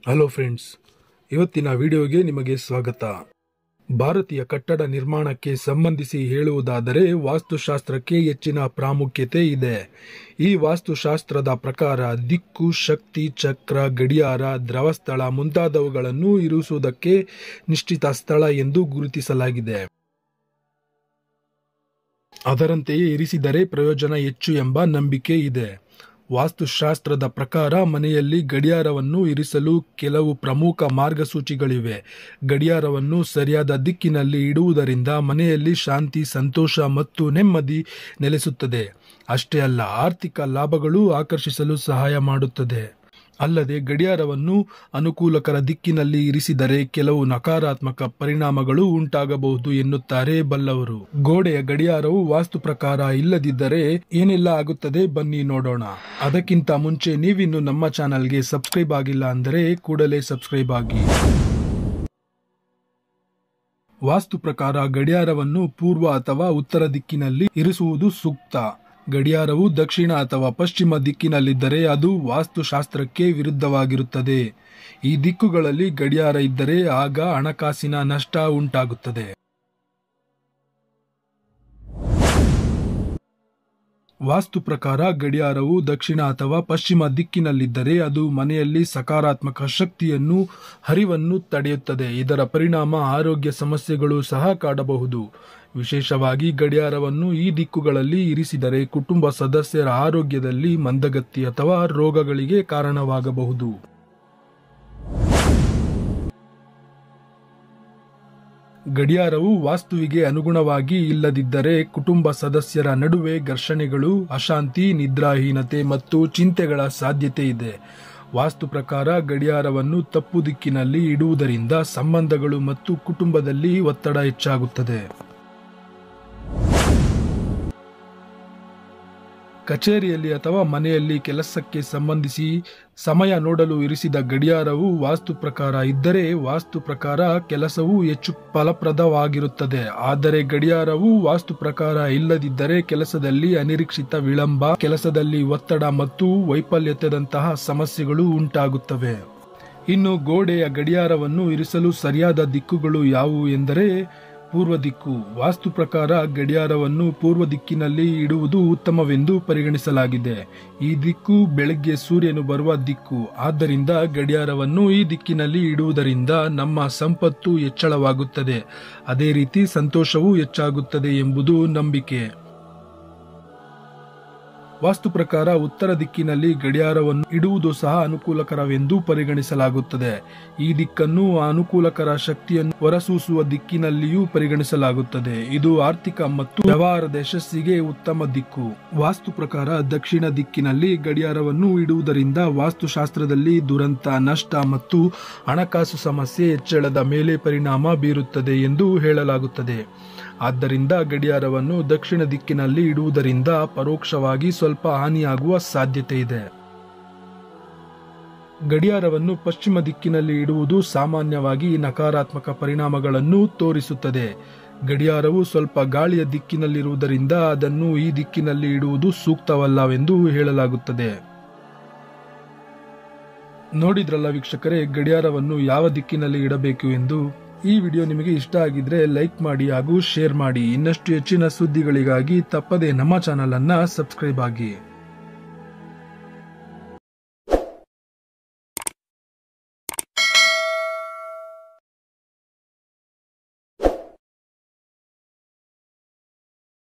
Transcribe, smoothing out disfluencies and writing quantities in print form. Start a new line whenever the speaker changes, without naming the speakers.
Hello friends, ಇವತ್ತಿನ ವಿಡಿಯೋಗೆ ನಿಮಗೆ ಸ್ವಾಗತ. ಭಾರತೀಯ ಕಟ್ಟಡ ನಿರ್ಮಾಣಕ್ಕೆ ಸಂಬಂಧಿಸಿ ಹೇಳುವುದಾದರೆ ವಾಸ್ತುಶಾಸ್ತ್ರಕ್ಕೆ ಹೆಚ್ಚಿನ ಪ್ರಾಮುಖ್ಯತೆ ಇದೆ. ಈ ವಾಸ್ತುಶಾಸ್ತ್ರದ ಪ್ರಕಾರ ದಿಕ್ಕು, ಶಕ್ತಿ, ಚಕ್ರ, ಗಡಿಯಾರ, ದ್ರವಸ್ಥಳ ಮುಂತಾದವುಗಳನ್ನು ಇರಿಸುವುದಕ್ಕೆ ನಿಶ್ಚಿತ ಸ್ಥಳ ಎಂದು ಗುರುತಿಸಲಾಗಿದೆ. ಅದರಂತೆಯೇ ಇರಿಸಿದರೆ ಪ್ರಯೋಜನ ಹೆಚ್ಚು ಎಂಬ ನಂಬಿಕೆ ಇದೆ. ವಾಸ್ತುಶಾಸ್ತ್ರದ ಪ್ರಕಾರ ಮನೆಯಲ್ಲಿ ಗಡಿಯಾರವನ್ನು ಇರಿಸಲು ಕೆಲವು ಪ್ರಮುಖ ಮಾರ್ಗಸೂಚಿಗಳಿವೆ. ಗಡಿಯಾರವನ್ನು ಸರಿಯಾದ ದಿಕ್ಕಿನಲ್ಲಿ ಇಡುವುದರಿಂದ ಮನೆಯಲ್ಲಿ ಶಾಂತಿ, ಸಂತೋಷ ಮತ್ತು ನೆಮ್ಮದಿ ನೆಲೆಸುತ್ತದೆ. ಅಷ್ಟೇ ಅಲ್ಲ, ಆರ್ಥಿಕ ಲಾಭಗಳು ಆಕರ್ಷಿಸಲು ಸಹಾಯ ಮಾಡುತ್ತದೆ. ಅಲ್ಲದೆ ಗಡಿಯಾರವನ್ನು ಅನುಕೂಲಕರ ದಿಕ್ಕಿನಲ್ಲಿ ಇರಿಸಿದರೆ ಕೆಲವು ನಕಾರಾತ್ಮಕ ಪರಿಣಾಮಗಳು ಉಂಟಾಗಬಹುದು ಎನ್ನುತ್ತಾರೆ ಬಲ್ಲವರು. ಗೋಡೆಯ ಗಡಿಯಾರವು ವಾಸ್ತು ಪ್ರಕಾರ ಇಲ್ಲದಿದ್ದರೆ ಏನೆಲ್ಲ ಆಗುತ್ತದೆ ಬನ್ನಿ ನೋಡೋಣ. ಅದಕ್ಕಿಂತ ಮುಂಚೆ ನೀವಿನ್ನು ನಮ್ಮ ಚಾನಲ್ಗೆ ಸಬ್ಸ್ಕ್ರೈಬ್ ಆಗಿಲ್ಲ ಅಂದರೆ ಕೂಡಲೇ ಸಬ್ಸ್ಕ್ರೈಬ್ ಆಗಿ. ವಾಸ್ತು ಪ್ರಕಾರ ಗಡಿಯಾರವನ್ನು ಪೂರ್ವ ಅಥವಾ ಉತ್ತರ ದಿಕ್ಕಿನಲ್ಲಿ ಇರಿಸುವುದು ಸೂಕ್ತ. ಗಡಿಯಾರವು ದಕ್ಷಿಣ ಅಥವಾ ಪಶ್ಚಿಮ ದಿಕ್ಕಿನಲ್ಲಿದ್ದರೆ ಅದು ವಾಸ್ತುಶಾಸ್ತ್ರಕ್ಕೆ ವಿರುದ್ಧವಾಗಿರುತ್ತದೆ. ಈ ದಿಕ್ಕುಗಳಲ್ಲಿ ಗಡಿಯಾರ ಇದ್ದರೆ ಆಗ ಹಣಕಾಸಿನ ನಷ್ಟ ಉಂಟಾಗುತ್ತದೆ. ವಾಸ್ತು ಪ್ರಕಾರ ಗಡಿಯಾರವು ದಕ್ಷಿಣ ಅಥವಾ ಪಶ್ಚಿಮ ದಿಕ್ಕಿನಲ್ಲಿದ್ದರೆ ಅದು ಮನೆಯಲ್ಲಿ ಸಕಾರಾತ್ಮಕ ಶಕ್ತಿಯನ್ನು ಹರಿವನ್ನು ತಡೆಯುತ್ತದೆ. ಇದರ ಪರಿಣಾಮ ಆರೋಗ್ಯ ಸಮಸ್ಯೆಗಳು ಸಹ ಕಾಡಬಹುದು. ವಿಶೇಷವಾಗಿ ಗಡಿಯಾರವನ್ನು ಈ ದಿಕ್ಕುಗಳಲ್ಲಿ ಇರಿಸಿದರೆ ಕುಟುಂಬ ಸದಸ್ಯರ ಆರೋಗ್ಯದಲ್ಲಿ ಮಂದಗತಿ ಅಥವಾ ರೋಗಗಳಿಗೆ ಕಾರಣವಾಗಬಹುದು. ಗಡಿಯಾರವು ವಾಸ್ತುವಿಗೆ ಅನುಗುಣವಾಗಿ ಇಲ್ಲದಿದ್ದರೆ ಕುಟುಂಬ ಸದಸ್ಯರ ನಡುವೆ ಘರ್ಷಣೆಗಳು, ಅಶಾಂತಿ, ನಿದ್ರಾಹೀನತೆ ಮತ್ತು ಚಿಂತೆಗಳ ಸಾಧ್ಯತೆ ಇದೆ. ವಾಸ್ತು ಪ್ರಕಾರ ಗಡಿಯಾರವನ್ನು ತಪ್ಪು ದಿಕ್ಕಿನಲ್ಲಿ ಇಡುವುದರಿಂದ ಸಂಬಂಧಗಳು ಮತ್ತು ಕುಟುಂಬದಲ್ಲಿ ಒತ್ತಡ ಹೆಚ್ಚಾಗುತ್ತದೆ. ಕಚೇರಿಯಲ್ಲಿ ಅಥವಾ ಮನೆಯಲ್ಲಿ ಕೆಲಸಕ್ಕೆ ಸಂಬಂಧಿಸಿ ಸಮಯ ನೋಡಲು ಇರಿಸಿದ ಗಡಿಯಾರವು ವಾಸ್ತು ಪ್ರಕಾರ ಇದ್ದರೆ ವಾಸ್ತು ಪ್ರಕಾರ ಕೆಲಸವು ಹೆಚ್ಚು ಫಲಪ್ರದವಾಗಿರುತ್ತದೆ. ಆದರೆ ಗಡಿಯಾರವು ವಾಸ್ತು ಪ್ರಕಾರ ಇಲ್ಲದಿದ್ದರೆ ಕೆಲಸದಲ್ಲಿ ಅನಿರೀಕ್ಷಿತ ವಿಳಂಬ, ಕೆಲಸದಲ್ಲಿ ಒತ್ತಡ ಮತ್ತು ವೈಫಲ್ಯತೆದಂತಹ ಸಮಸ್ಯೆಗಳು ಉಂಟಾಗುತ್ತವೆ. ಇನ್ನು ಗೋಡೆಯ ಗಡಿಯಾರವನ್ನು ಇರಿಸಲು ಸರಿಯಾದ ದಿಕ್ಕುಗಳು ಯಾವುವು ಎಂದರೆ ಪೂರ್ವ ದಿಕ್ಕು. ವಾಸ್ತು ಪ್ರಕಾರ ಗಡಿಯಾರವನ್ನು ಪೂರ್ವ ದಿಕ್ಕಿನಲ್ಲಿ ಇಡುವುದು ಉತ್ತಮವೆಂದು ಪರಿಗಣಿಸಲಾಗಿದೆ. ಈ ದಿಕ್ಕು ಬೆಳಗ್ಗೆ ಸೂರ್ಯನು ಬರುವ ದಿಕ್ಕು. ಆದ್ದರಿಂದ ಗಡಿಯಾರವನ್ನು ಈ ದಿಕ್ಕಿನಲ್ಲಿ ಇಡುವುದರಿಂದ ನಮ್ಮ ಸಂಪತ್ತು ಹೆಚ್ಚಳವಾಗುತ್ತದೆ. ಅದೇ ರೀತಿ ಸಂತೋಷವೂ ಹೆಚ್ಚಾಗುತ್ತದೆ ಎಂಬುದು ನಂಬಿಕೆ. ವಾಸ್ತು ಪ್ರಕಾರ ಉತ್ತರ ದಿಕ್ಕಿನಲ್ಲಿ ಗಡಿಯಾರವನ್ನು ಇಡುವುದು ಸಹ ಅನುಕೂಲಕರವೆಂದು ಪರಿಗಣಿಸಲಾಗುತ್ತದೆ. ಈ ದಿಕ್ಕನ್ನು ಅನುಕೂಲಕರ ಶಕ್ತಿಯನ್ನು ಹೊರಸೂಸುವ ದಿಕ್ಕಿನಲ್ಲಿಯೂ ಪರಿಗಣಿಸಲಾಗುತ್ತದೆ. ಇದು ಆರ್ಥಿಕ ಮತ್ತು ವ್ಯವಹಾರದ ಯಶಸ್ಸಿಗೆ ಉತ್ತಮ ದಿಕ್ಕು. ವಾಸ್ತು ಪ್ರಕಾರ ದಕ್ಷಿಣ ದಿಕ್ಕಿನಲ್ಲಿ ಗಡಿಯಾರವನ್ನು ಇಡುವುದರಿಂದ ವಾಸ್ತುಶಾಸ್ತ್ರದಲ್ಲಿ ದುರಂತ, ನಷ್ಟ ಮತ್ತು ಹಣಕಾಸು ಸಮಸ್ಯೆ ಹೆಚ್ಚಳದ ಮೇಲೆ ಪರಿಣಾಮ ಬೀರುತ್ತದೆ ಎಂದು ಹೇಳಲಾಗುತ್ತದೆ. ಆದ್ದರಿಂದ ಗಡಿಯಾರವನ್ನು ದಕ್ಷಿಣ ದಿಕ್ಕಿನಲ್ಲಿ ಇಡುವುದರಿಂದ ಪರೋಕ್ಷವಾಗಿ ಸ್ವಲ್ಪ ಹಾನಿಯಾಗುವ ಸಾಧ್ಯತೆ ಇದೆ. ಗಡಿಯಾರವನ್ನು ಪಶ್ಚಿಮ ದಿಕ್ಕಿನಲ್ಲಿ ಇಡುವುದು ಸಾಮಾನ್ಯವಾಗಿ ನಕಾರಾತ್ಮಕ ಪರಿಣಾಮಗಳನ್ನು ತೋರಿಸುತ್ತದೆ. ಗಡಿಯಾರವು ಸ್ವಲ್ಪ ಗಾಳಿಯ ದಿಕ್ಕಿನಲ್ಲಿರುವುದರಿಂದ ಅದನ್ನು ಈ ದಿಕ್ಕಿನಲ್ಲಿ ಇಡುವುದು ಸೂಕ್ತವಲ್ಲವೆಂದು ಹೇಳಲಾಗುತ್ತದೆ. ನೋಡಿದ್ರಲ್ಲ ವೀಕ್ಷಕರೇ, ಗಡಿಯಾರವನ್ನು ಯಾವ ದಿಕ್ಕಿನಲ್ಲಿ ಇಡಬೇಕು ಎಂದು. ಈ ವಿಡಿಯೋ ನಿಮಗೆ ಇಷ್ಟ ಆಗಿದ್ರೆ ಲೈಕ್ ಮಾಡಿ ಹಾಗೂ ಶೇರ್ ಮಾಡಿ. ಇನ್ನಷ್ಟು ಹೆಚ್ಚಿನ ಸುದ್ದಿಗಳಿಗಾಗಿ ತಪ್ಪದೇ ನಮ್ಮ ಚಾನಲ್ ಅನ್ನು ಸಬ್ಸ್ಕ್ರೈಬ್ ಆಗಿ.